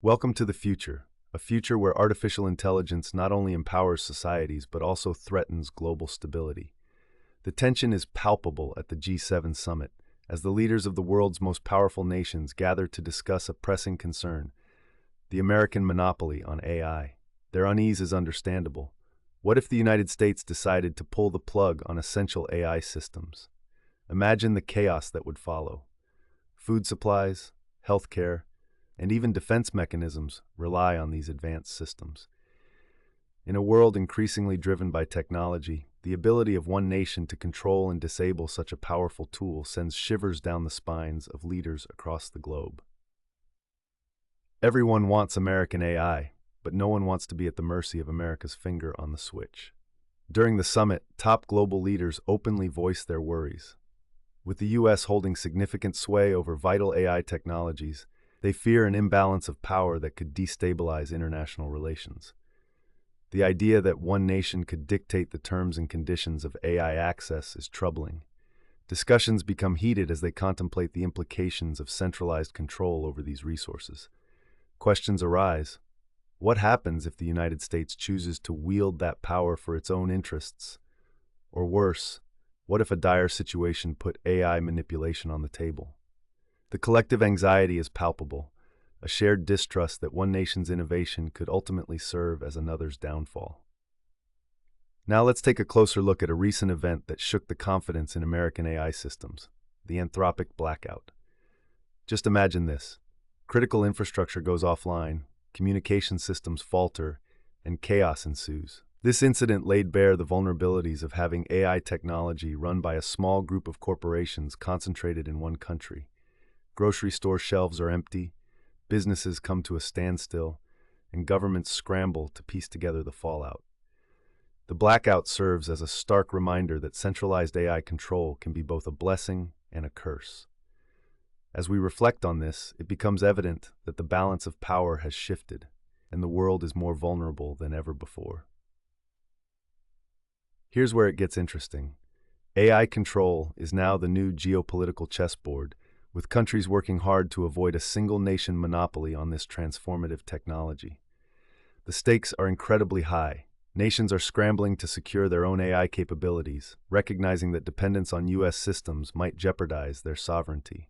Welcome to the future, a future where artificial intelligence not only empowers societies but also threatens global stability. The tension is palpable at the G7 summit as the leaders of the world's most powerful nations gather to discuss a pressing concern: the American monopoly on AI. Their unease is understandable. What if the United States decided to pull the plug on essential AI systems? Imagine the chaos that would follow. Food supplies, healthcare, and even defense mechanisms rely on these advanced systems. In a world increasingly driven by technology, the ability of one nation to control and disable such a powerful tool sends shivers down the spines of leaders across the globe. Everyone wants American AI, but no one wants to be at the mercy of America's finger on the switch. During the summit, top global leaders openly voiced their worries. With the U.S. holding significant sway over vital AI technologies, they fear an imbalance of power that could destabilize international relations. The idea that one nation could dictate the terms and conditions of AI access is troubling. Discussions become heated as they contemplate the implications of centralized control over these resources. Questions arise. What happens if the United States chooses to wield that power for its own interests? Or worse, what if a dire situation put AI manipulation on the table? The collective anxiety is palpable, a shared distrust that one nation's innovation could ultimately serve as another's downfall. Now let's take a closer look at a recent event that shook the confidence in American AI systems: the Anthropic blackout. Just imagine this. Critical infrastructure goes offline, communication systems falter, and chaos ensues. This incident laid bare the vulnerabilities of having AI technology run by a small group of corporations concentrated in one country. Grocery store shelves are empty, businesses come to a standstill, and governments scramble to piece together the fallout. The blackout serves as a stark reminder that centralized AI control can be both a blessing and a curse. As we reflect on this, it becomes evident that the balance of power has shifted, and the world is more vulnerable than ever before. Here's where it gets interesting. AI control is now the new geopolitical chessboard, with countries working hard to avoid a single-nation monopoly on this transformative technology. The stakes are incredibly high. Nations are scrambling to secure their own AI capabilities, recognizing that dependence on U.S. systems might jeopardize their sovereignty.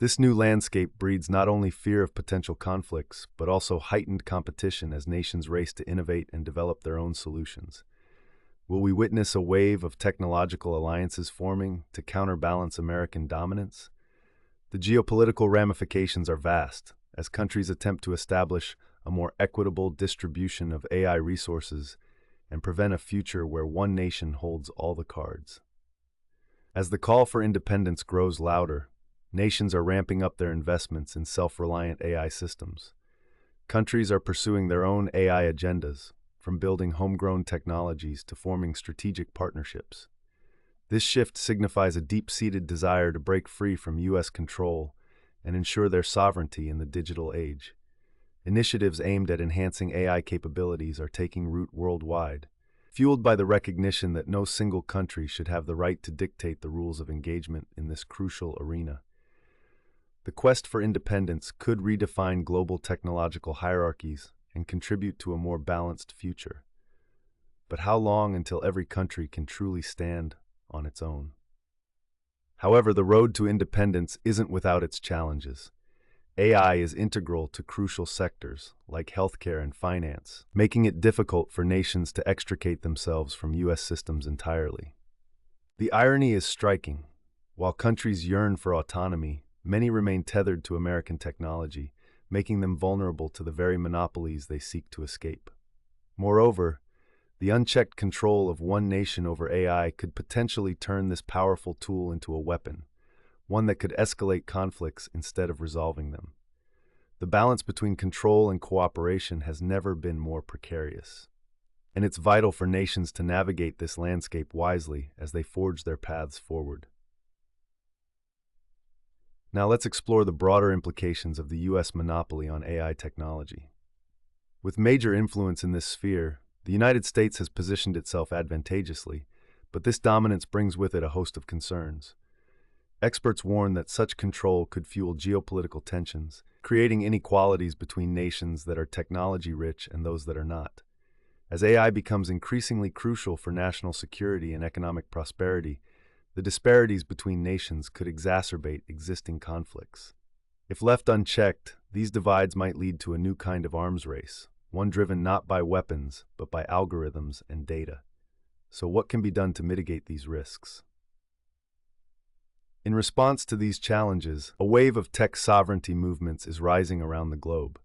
This new landscape breeds not only fear of potential conflicts, but also heightened competition as nations race to innovate and develop their own solutions. Will we witness a wave of technological alliances forming to counterbalance American dominance? The geopolitical ramifications are vast, as countries attempt to establish a more equitable distribution of AI resources and prevent a future where one nation holds all the cards. As the call for independence grows louder, nations are ramping up their investments in self-reliant AI systems. Countries are pursuing their own AI agendas, from building homegrown technologies to forming strategic partnerships. This shift signifies a deep-seated desire to break free from U.S. control and ensure their sovereignty in the digital age. Initiatives aimed at enhancing AI capabilities are taking root worldwide, fueled by the recognition that no single country should have the right to dictate the rules of engagement in this crucial arena. The quest for independence could redefine global technological hierarchies and contribute to a more balanced future. But how long until every country can truly stand on its own? However, the road to independence isn't without its challenges. AI is integral to crucial sectors like healthcare and finance, making it difficult for nations to extricate themselves from U.S. systems entirely. The irony is striking. While countries yearn for autonomy, many remain tethered to American technology, making them vulnerable to the very monopolies they seek to escape. Moreover, the unchecked control of one nation over AI could potentially turn this powerful tool into a weapon, one that could escalate conflicts instead of resolving them. The balance between control and cooperation has never been more precarious, and it's vital for nations to navigate this landscape wisely as they forge their paths forward. Now let's explore the broader implications of the U.S. monopoly on AI technology. With major influence in this sphere, the United States has positioned itself advantageously, but this dominance brings with it a host of concerns. Experts warn that such control could fuel geopolitical tensions, creating inequalities between nations that are technology-rich and those that are not. As AI becomes increasingly crucial for national security and economic prosperity, the disparities between nations could exacerbate existing conflicts. If left unchecked, these divides might lead to a new kind of arms race, one driven not by weapons, but by algorithms and data. So what can be done to mitigate these risks? In response to these challenges, a wave of tech sovereignty movements is rising around the globe.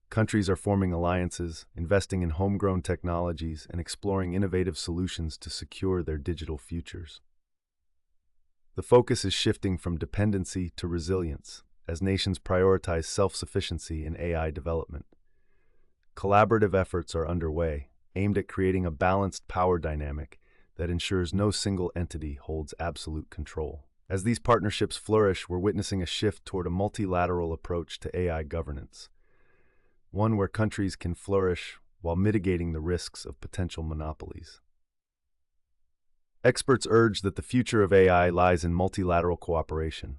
Countries are forming alliances, investing in homegrown technologies, and exploring innovative solutions to secure their digital futures. The focus is shifting from dependency to resilience, as nations prioritize self-sufficiency in AI development. Collaborative efforts are underway, aimed at creating a balanced power dynamic that ensures no single entity holds absolute control. As these partnerships flourish, we're witnessing a shift toward a multilateral approach to AI governance, one where countries can flourish while mitigating the risks of potential monopolies. Experts urge that the future of AI lies in multilateral cooperation.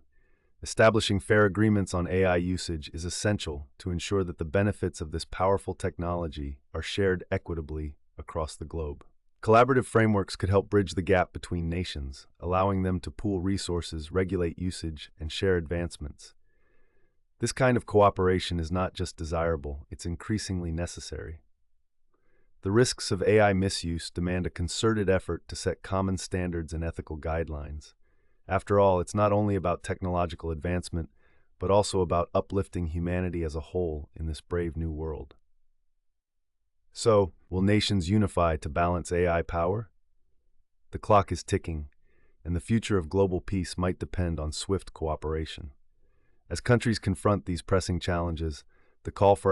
Establishing fair agreements on AI usage is essential to ensure that the benefits of this powerful technology are shared equitably across the globe. Collaborative frameworks could help bridge the gap between nations, allowing them to pool resources, regulate usage, and share advancements. This kind of cooperation is not just desirable, it's increasingly necessary. The risks of AI misuse demand a concerted effort to set common standards and ethical guidelines. After all, it's not only about technological advancement, but also about uplifting humanity as a whole in this brave new world. So, will nations unify to balance AI power? The clock is ticking, and the future of global peace might depend on swift cooperation. As countries confront these pressing challenges, the call for